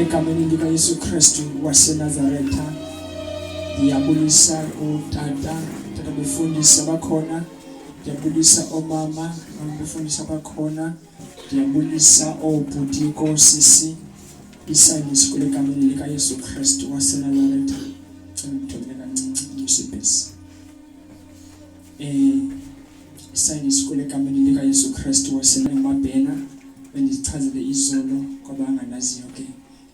egameni lika Yesu Kristu waseNazaretha ndiyabulisa utata befundisa bakhona, ndiyabulisa omama befundisa bakhona, ndiyabulisa obhuti nkosisi isayini kule gameni lika Yesu Kristu waseNazaretha. Ngithobele kancinci umsipesi isayini kule gameni lika Yesu Kristu waseNazaretha. Bendichazele izolo kwabanganaziyo ke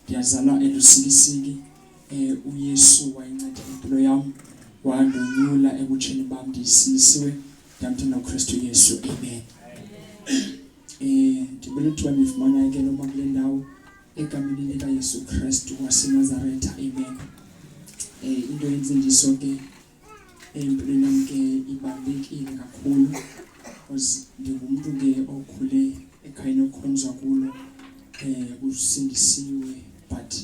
ndiyazalwa elusikisiki. uYesu wayinceda impilo yami wandonyula ebutsheni bam, ndisilisiwe, ndiyamthanda uKristu Yesu. Amen. Ndibelethwa nifumana ke noma kule ndawo egameni lika Yesu Kristu waseNazaretha. Amen. Into yenzindiso ke empilweni yami ke ibalulekile kakhulu because ndingumuntu ke okhule ekhayeni okhonzwa kulo, kusindisiwe, but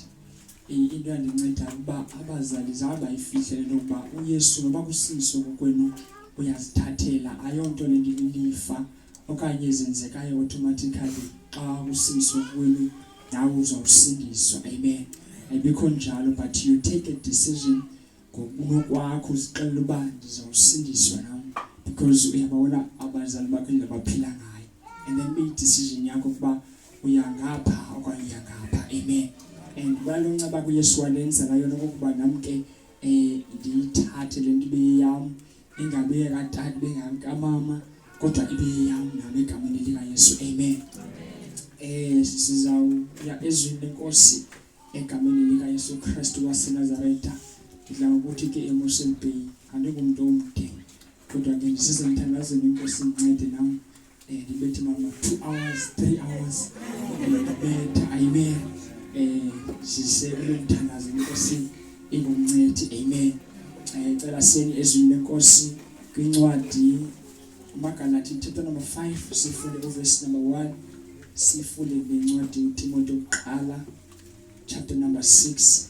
into yandinceda ukuba abazali zaba ifihle lokuba uYesu noba kusindiswa kokwenu uyazithathela, ayonto lendilifa okanye ezenzekayo automatically. Xa kusindiswa kwenu nawe uzawusindiswa. Amen. Ayibikho njalo, but you take a decision ngokunokwakho, uzixelela uba ndizawusindiswa nami, because uyabona abazali bakho indlela baphila ngayo, and then make decision yakho ukuba uyangapha okanye uyangapha. Amen. And balonxeba kuYesu walenza nayo nokuba nami ke ndiyithathe le nto ibe yam, ingabe katata bengamama kodwa ibe yam nami egameni lika Yesu. Amen. Sizawuya ezwini lenkosi egameni lika Yesu Kristu waseNazaretha. Ndidla ngokuthi ke Emotion Bay andingumuntu omde, kodwa ke ndisize mthandazweni inkosi incede nami ndibethe mama 2 hours 3 hours ndibetha. Amen. Sisebele mthandazo inkosi ingumncedi. Amen. Cela seni ezwini lenkosi kwincwadi uMagalathi chapter number 5 sifunde verse number 1, sifunde nencwadi uTimotheo oqala chapter number 6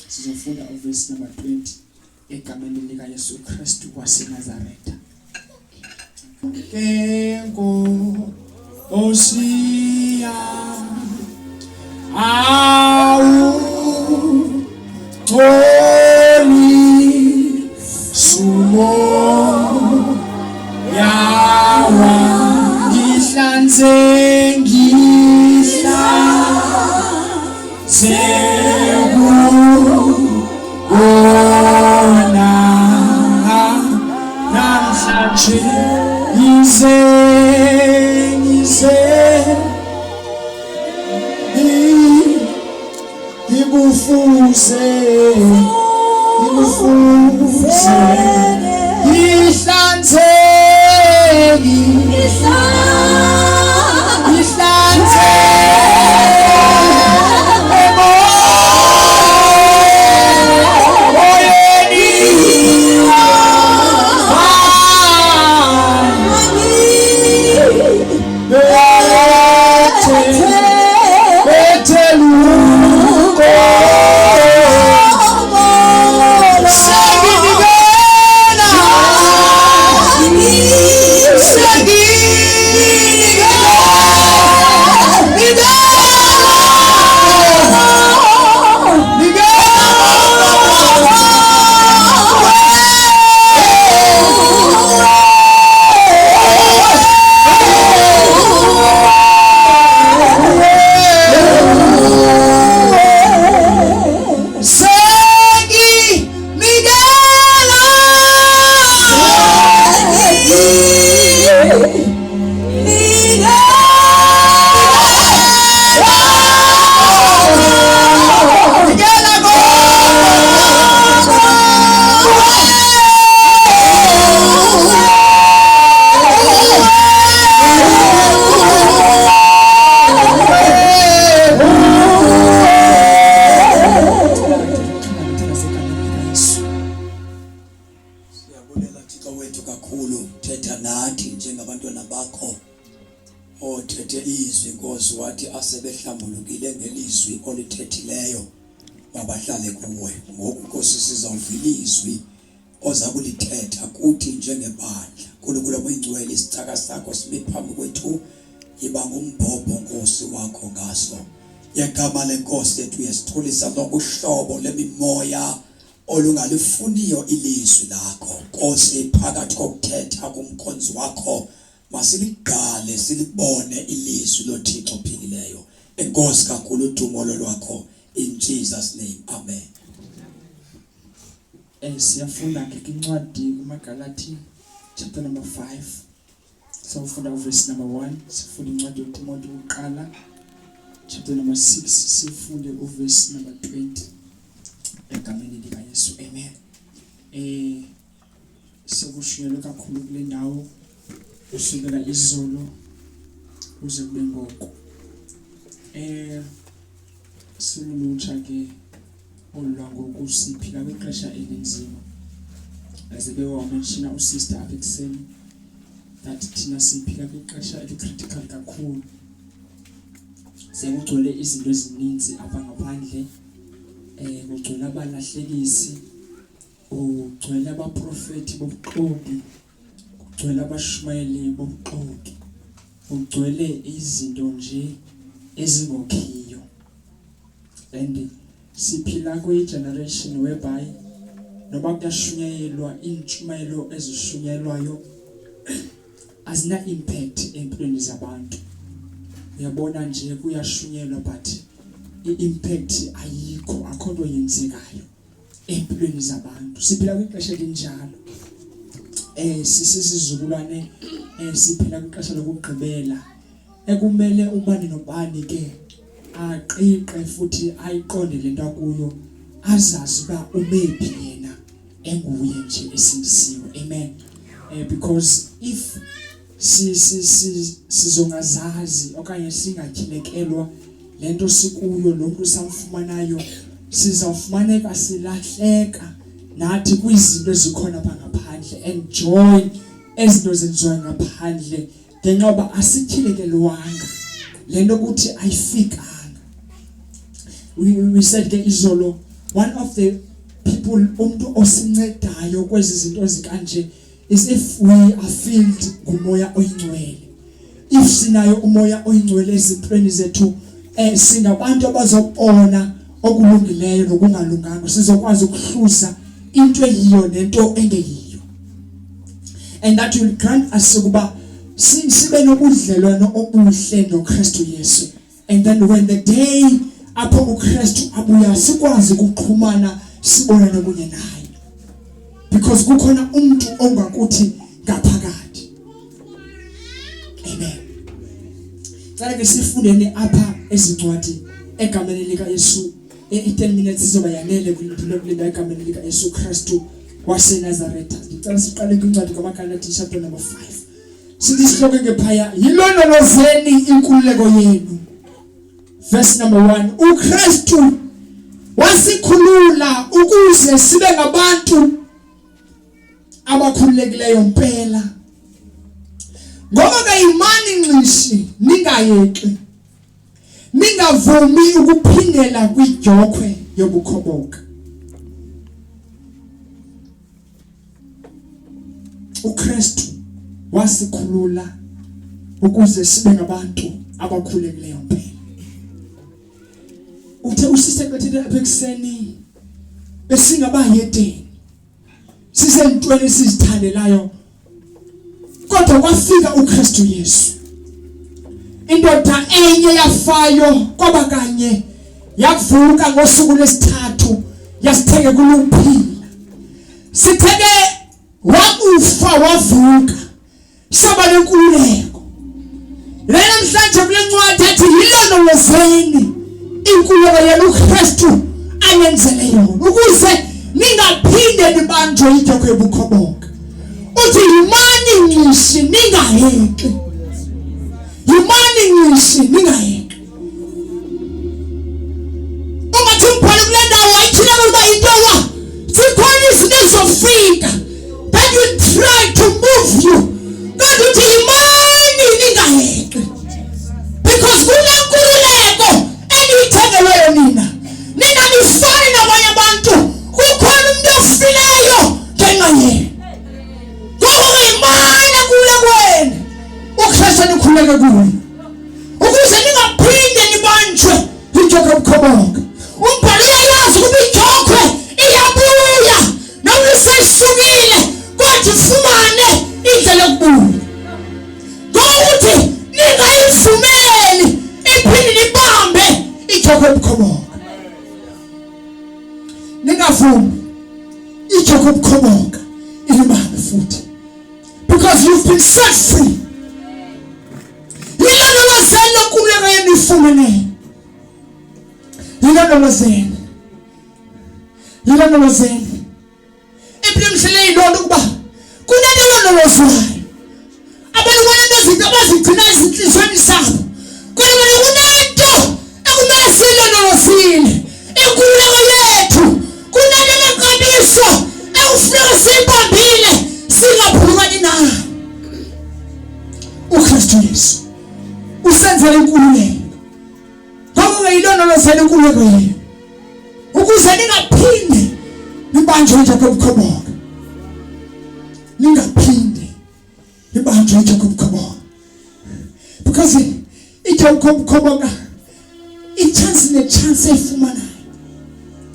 sizofunda verse number 20 egameni lika Yesu Kristu waseNazaretha. Kengo osia au toli sumo yawa ngihlanze ngihla seku ona namhlanje ngise ngibufuse ngihlanze thetha nathi njengabantwana bakho othethe izwi Nkosi wathi asebehlambulukile ngelizwi olithethileyo mabahlale kuwe ngoku Nkosi sizawuvila izwi oza kulithetha kuthi njengebandla kulukula moyingcwele isicaka sakho sibe phambi kwethu iba ngumbhobho Nkosi wakho ngaso yegama lenkosi lethu yesithulisa lokuhlobo lemimoya olungalifuniyo ilizwi lakho Nkosi phakathi kokuthetha kumkhonzi wakho masiligale silibone ilizwi loThixo philileyo enkosi kakhulu udumo lwakho in Jesus name amen. Siyafunda ke incwadi kumaGalati chapter number 5 sifunda verse number 1 sifunda incwadi yoTimothy uqala chapter number 6 sifunde verse number 20 egameni lika Yesu amen. Sokushiyelwa kakhulu kule ndawo usukela izolo uze kube ngoku silulutsha ke olwangoku siphila kwixesha elinzima azibe wamenshina usister apha ekuseni that thina siphila kwixesha elicritical kakhulu sekugcwele izinto ezininzi apha ngaphandle kugcwele abalahlekisi kugcwele abaprofeti bobuxoki kugcwele abashumayeli bobuxoki kugcwele izinto nje ezingokhiyo and siphila kwi-generation whereby noba kuyashunyayelwa intshumayelo ezishunyayelwayo azina impact empilweni zabantu uyabona nje kuyashunyelwa but i-impact ayikho akho nto yenzekayo empilweni zabantu siphila kwixesha elinjalo sisizukulwane siphila kwixesha lokugqibela ekumele ubani nobani ke aqiqe futhi ayiqonde lento akuyo azazi ba umephi yena enguye nje esindisiwe amen. Because if sizongazazi okanye singathilekelwa lento sikuyo lo muntu samfumanayo sizawufumaneka silahleka nathi kwizinto ezikhona apha ngaphandle enjoy ezinto zenziwa ngaphandle ngenxa yoba asithilekelwanga lento ukuthi ayifikanga. We said ke izolo one of the people umuntu osincedayo kwezi zinto zikanje is if we are filled ngumoya oyingcwele. If sinayo umoya oyingcwele ezimpweni zethu singabantu abazobona okulungileyo nokungalunganga sizokwazi ukuhluza into eyiyo nento engeyiyo and that will grant us ukuba sibe nobudlelwano obuhle noKristu Yesu and then when the day apho uKristu abuya sikwazi ukuxhumana sibonane kunye naye because kukhona umuntu ongakuthi ngaphakathi amen. Cela ke sifundeni apha ezincwadi egameni lika Yesu 10 minutes izoba yanele kulelo egameni lika Yesu Kristu waseNazaretha. Ngicela siqale kwincwadi kaMaGalati chapter number 5 sithi sihloko ngephaya yilondolozeni inkululeko yenu. Verse number 1 uKristu wasikhulula ukuze sibe ngabantu abakhululekileyo impela ngoba kayimani nxishi ningayeki ningavumi ukuphindela kwijokhwe yobukhoboka. uKristu wasikhulula ukuze sibe ngabantu abakhululekileyo impela. Uthe usisekrethe apha ekuseni besingabayedeni sisentweni sizithandelayo kodwa kwafika uKristu Yesu indoda enye yafayo kwaba kanye yavuka ngosuku lesithathu yasitheke kuluphila sitheke wakufa wavuka saba lenkululeko. Lena mhlanje kule ncwadi ethi yilondolozeni inkululeko yenu uKristu ayenzele yona ukuze ningaphinde nibanjwe ijokhwe yobukhoboka. Uthi yimani nxishi ningayeki yimani nxishi ningayeki. Ungathi umbhalo kule ndawo ayithina ukuba intowa zikhona izinto ezofika that will try to move you ngibaleke kuyo ukuze ningaphinde nibanjwe injoka yobukhoboka. Umbhalo uyayazi ukuba injoka iyabuya noma isesukile kodwa ifumane indlela yokubuya. Ngokuthi ningayivumeli iphinde nibambe injoka yobukhoboka. Ningavumi injoka yobukhoboka ilibambe futhi. Because you've been set free. Ilondolozeni inkululeko yenu ifumeneyo. Ilondolozeni. Ilondolozeni. Ebimhlele ilonto kuba kunento elondolozwayo. Abantu banento izinto abazigcina ezinhlizweni zabo. Kodwa kunento ekumele siyilondolozile. Inkululeko yethu. Kunento lenkabiso ekufuneka siyibambile singaphulukani nayo. uKristu Yesu usenzele inkululeko. Ngoba ngiyilondolozele inkululeko yenu ukuze ningaphinde nibanjwe injoka yobukhoboka. Ningaphinde nibanjwe injoka yobukhoboka. Because injoka yobukhoboka chance efumanayo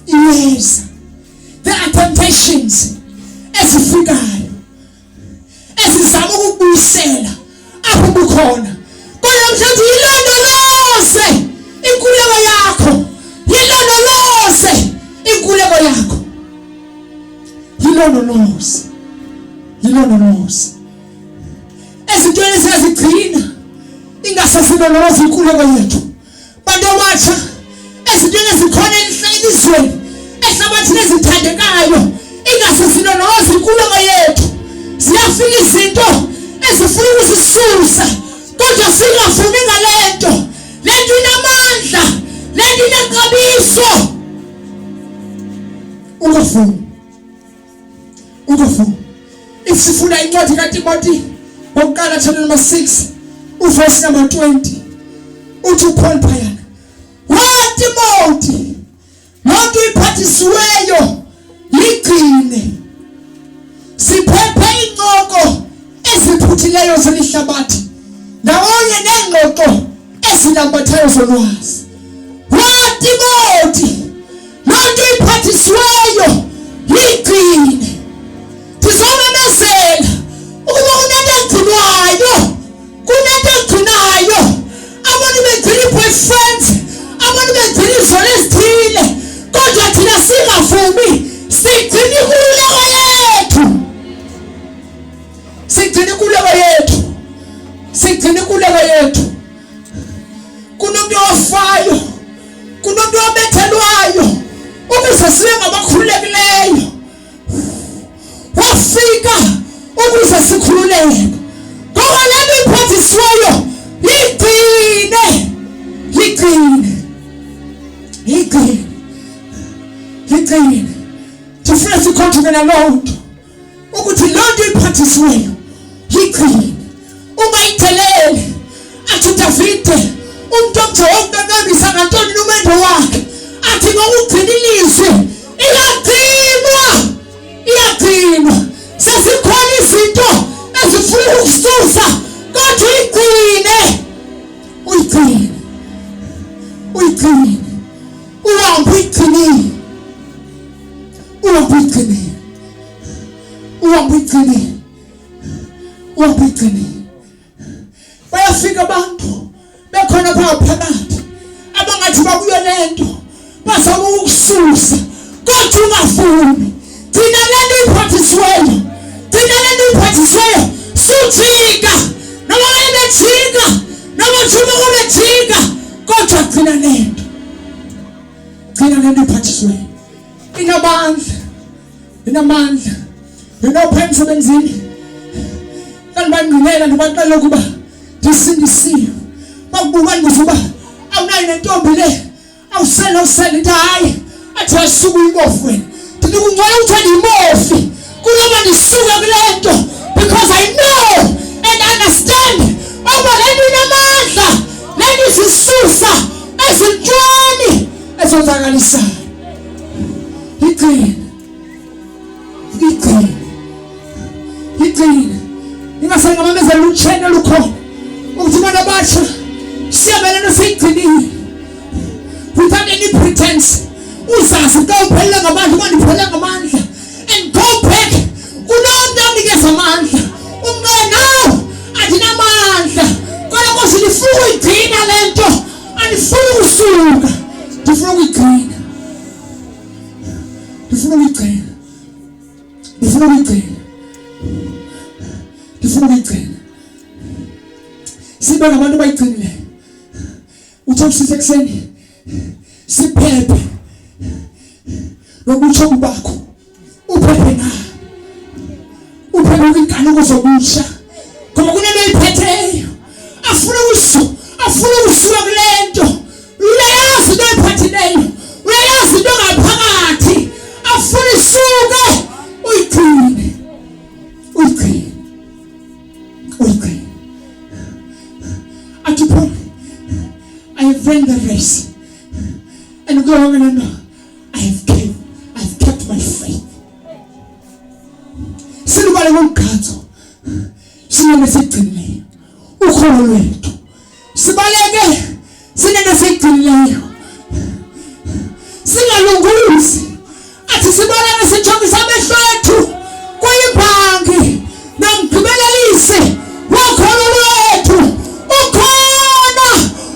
iyeza. There are temptations ezifikayo ezizama ukubuyisela apho bukhona. Kodwa mhlawumbe ilondoloze inkululeko yakho. Ilondoloze inkululeko yakho. Ilondoloze. Ilondoloze. Ezintweni ezizigcina ingasasilondoloza inkululeko yethu. Bantu abatsha ezintweni ezikhona elizweni ehlabathini ezithandekayo ingasasilondoloza inkululeko yethu. Ziyafika izinto ezifuna ukusisusa kodwa singafuni ngalento. Lento inamandla, lento inenkabiso. Ungafuni. Isifuna incwadi kaTimothy wokuqala chapter number 6 uverse number 20. Uthi uPaul phayana. Timothy, lonto iphathisiweyo ligcine. Siphephe ingqoko eziphuthileyo zelihlabathi ndawonye nengqoko ezinambathayo zolwazi. Timothy, lonto iphathisiweyo ligcine. Tizomemezela ukuba kunento egcinayo. Abantu begcina boyfriends, abantu begcina izolo ezithile. Kodwa thina singavumi, sigcina inkululeko yethu. Sigcina inkululeko yethu. Kunomuntu ofayo, kunomuntu obethelwayo ukuze sibe ngabakhululekileyo. Wafika ukuze sikhululeke. Ngoba lento iphathisiweyo ligcine. Tifuna sikhonjwe nalonto ukuthi lonto iphathisiweyo ligcine. Ungayitheleli athi Davide umuntu omjawokubekambisa ngantoni nomendo wakhe athi ngokugcina ilizwi iyagcinwa. Sesikhona izinto ezifuna ukususa kodwa uyigcine. Uwambuyigcine. Bayafika abantu bekhona phakathi abangathi bakuyo lento bazama ukususa kodwa ungafuni. Thina lento iphathisiweyo. Sujika noma ebejika noma thuma kubejika kodwa gcina lento. Iphathisiweyo. Inamandla. Inopha emsebenzini. Kanti bangqinela nabaqala ukuba ndisindisiwe. Bakubuka ngizuba awunayo nentombi le. Awusela into hayi. Athi wasuka imofu wena. Ndithi kungcono ukuthi imofi kunoba ndisuke kulento. Because I know and understand over lento inamandla. Lento isisusa ezintweni ezenzakalisayo. Igcine. Ningasengamamezela uchene lukhona ukuthi bona basha siyabelana siyigcinile without any pretense. Uzazi ka uphelele ngamandla bandiphelele ngamandla and go back kunomuntu onikeza amandla umngena adinamandla kodwa Nkosi ndifuna ukuyigcina lento andifuni ukusuka ndifuna ukuyigcina ndifuna ukuyigcina ndifuna ukuyigcina ndifuna ukuyigcina sibe ngabantu bayigcinile uthi sisekuseni siphephe nokutsho kubakho uphephe na uphephe inkani kuzobusha ngoba kunento iphetheyo afuna ukusuka kulento uyayazi into ephathileyo uyayazi into ngaphakathi afuna isuke uyigcine athi Paul I have run the race and go on and on. I've kept my faith. Sinubale ngomkhatho. Sinene sigcinile. Ukholo lwethu. Sibaleke sinene sigcinile. Singalunguzi. Athi sibaleke sijonge samehlo ethu kuyibhangi nomgqibelelise wokholo lwethu. Ukhona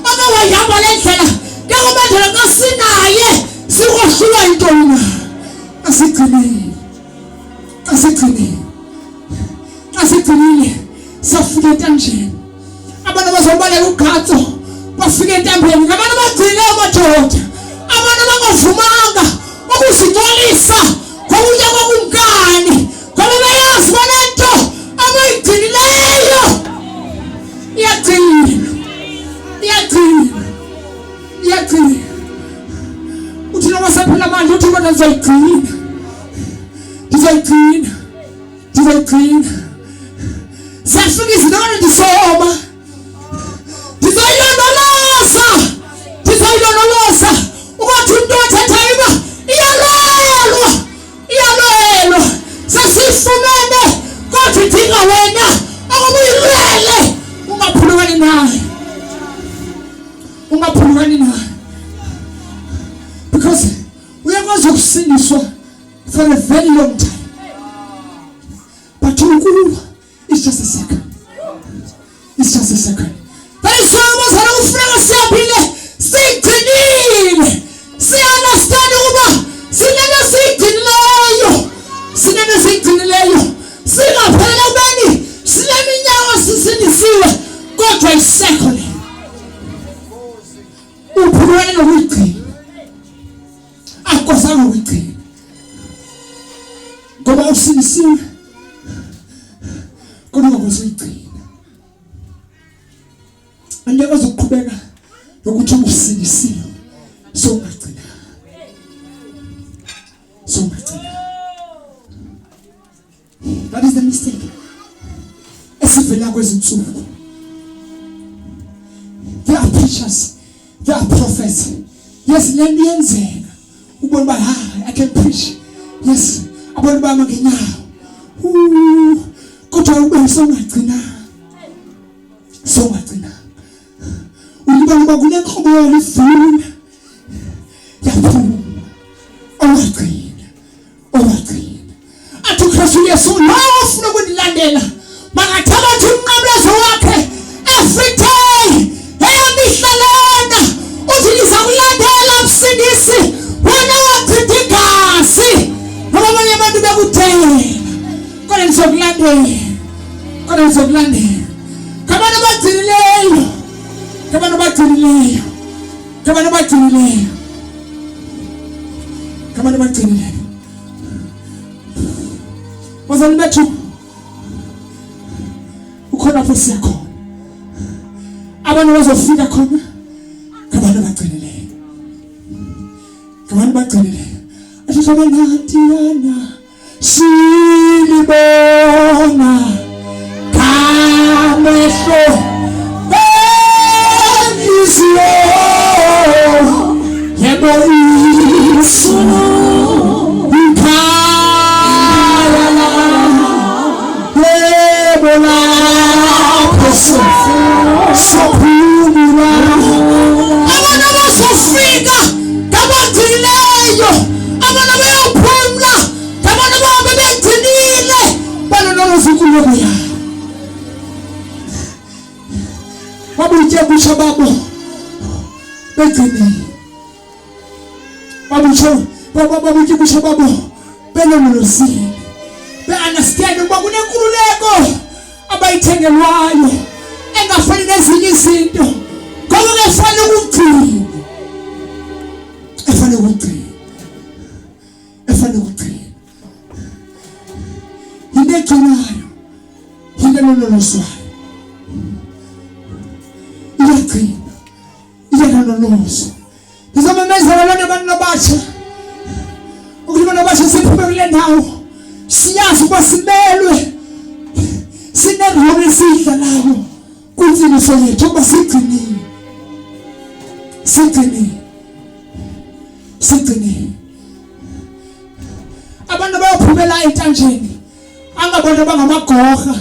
akawayamba lendlela. Ngakubandela kasinaye siwohlulwa intona asigcinile safika entambeni abantu abazobaleka ukhatho bafika entambeni ngabantu bagcine amadoda abantu abangavumanga ukuzingcolisa ngokuya kwakumkani ngoba bayazi bonento abayigcinileyo iyagcina uthi noma saphela manje uthi bona ndizoyigcina siyafika izinto ndisoma ndizoyilondoloza ukuthi into othetha iba iyalwelwa sesifumene kodwa idinga wena okubuyilwele ungaphulukani naye because uyakwazi ukusindiswa for a very long time but uNkulunkulu it's just a second very soon bazana kufuneka siyaphile sigcinile siunderstand ukuba sinene sigcinileyo singaphelele kubeni sineminyaka sisindisiwe kodwa isecond uphulukane nokuyigcina akukosanga ukuyigcina ngoba usindisiwe kodwa ungakuzuyigcina angeke uzoqhubeka nokuthi usindisiwe songagcina that is the mistake esivela kwezinsuku. There are preachers, there are prophets. Yes, let me yenzeka ubona ba I can preach. Yes, abantu bama ngenyawo kodwa ube songagcina uliba kunekhobo yalifuna yaphuma ongagcina athi uKristu Yesu lawo ufuna ukunilandela makathabatha umnqamlezo wakhe every day eyamihlalana uthi lizakulandela msindisi wena wachitha igazi ngoba abanye abantu bekudela kodwa nizokulandela kabantu bagcinileyo wazali bethu ukhona apho siyakhona abantu bazofika khona kabantu bagcinileyo ashobalatiana silibona kamehlo babutye busha babo begcinile, babutye busha babo belondolozile, be-understand ukuba kunenkululeko abayithengelwayo engafani nezinye izinto. Ngoko ke fanele ukugcina, efanele ukugcina, efanele ukugcina. Yinto egcinayo, yinto elondolozwayo, iyagcina, iyalondolozwa. Ngizomemezela lona abantu abatsha ukuthi abantu abatsha siphume kule ndawo siyazi ukuba simelwe sinerholo esiyidlalayo kwimfiliso yethu ukuba sigcinile, sigcinile, sigcinile. Abantu abayophumela entanjeni angabantu abangamagorha,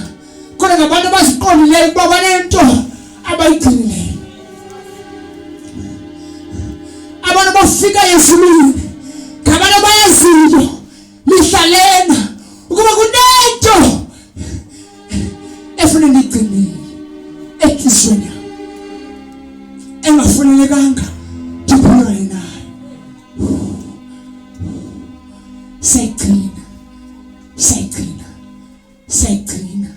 kodwa ngabantu abaziqondileyo ukuba banento abayigcinileyo. Abantu abafika ezulwini ngabantu abayaziyo lihlalena ukuba kunento efanele igcinile enhliziyweni yami engafanelekanga ndiphulukane nayo. Sayigcina, sayigcina, sayigcina.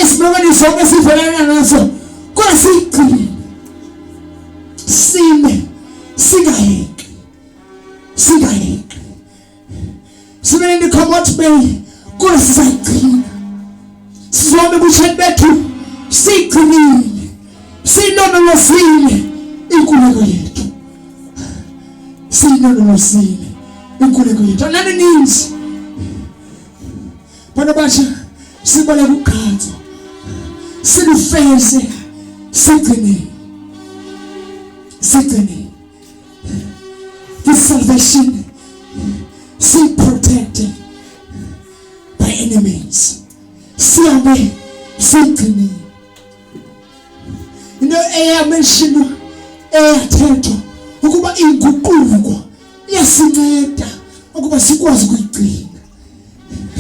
Esibonakala zonke sivelana nazo kodwa siyigcine, sime, singayeki, singayeki. Sibe nendikhomothibeli kodwa sizayigcina. Sizobe butsheni bethu siyigcinile, siyilondolozile inkululeko yethu, siyilondolozile inkululeko yethu. Ananininzi bona batsha siboleka ukugqatswa, silufeze, sigcinile, sigcinile. This salvation is protected by enemies. Siyabe sigcinile. Into eyamentionwa, eyathethwa ukuba inguquko iyasinceda ukuba sikwazi ukuyigcina.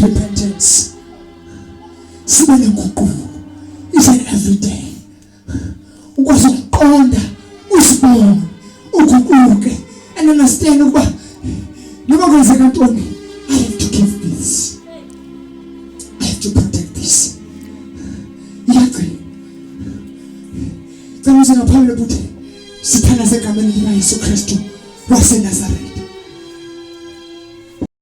Repentance, sibe nenguquko is an everyday. Ukwazi ukuqonda, usibone, uguquke, and understand ukuba noma kwenzeka ntoni, I have to give this, I have to protect this. Iyagcina. Ngicela ngaphambili ukuthi sithanda segameni likaYesu Kristu waseNazaretha.